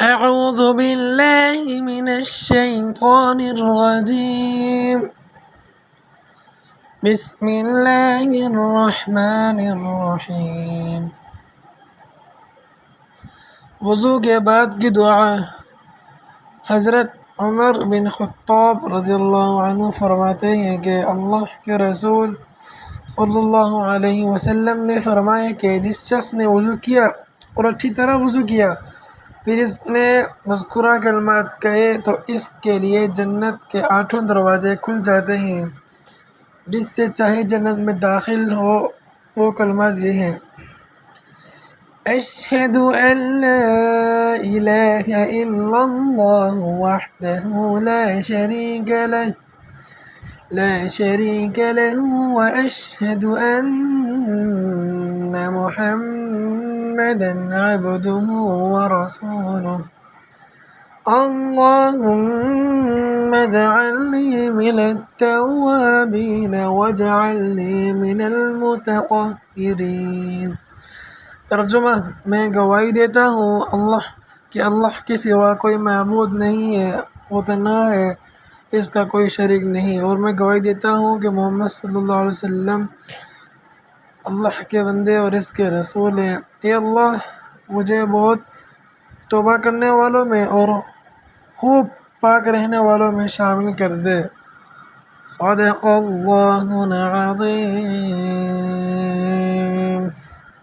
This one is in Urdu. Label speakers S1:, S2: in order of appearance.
S1: أعوذ بالله من الشيطان الرجيم بسم الله الرحمن الرحیم۔ وضو کے بعد کی دعا۔ حضرت عمر بن خطاب رضی اللہ عنہ فرماتے ہیں کہ اللہ کے رسول صلی اللہ علیہ وسلم نے فرمایا کہ جس شخص نے وضو کیا اور اچھی طرح وضو کیا پھر اس نے مذکورہ کلمات کہے تو اس کے لیے جنت کے 8 دروازے کھل جاتے ہیں، جس سے چاہے جنت میں داخل ہو۔ وہ کلمات یہ ہیں: اشہد ان لا الہ الا اللہ وحدہ لا شریک لہ واشہد ان محمدا عبدہ ورسولہ اللہم اجعلنی من التوابین واجعلنی من المتطہرین۔ ترجمہ: میں گواہی دیتا ہوں اللہ کے سوا کوئی معبود نہیں ہے، وہ تنہا ہے، اس کا کوئی شریک نہیں، اور میں گواہی دیتا ہوں کہ محمد صلی اللہ علیہ وسلم اللہ کے بندے اور اس کے رسول ہیں۔ اے اللہ مجھے بہت توبہ کرنے والوں میں اور خوب پاک رہنے والوں میں شامل کر دے۔ صدق اللہ العظیم۔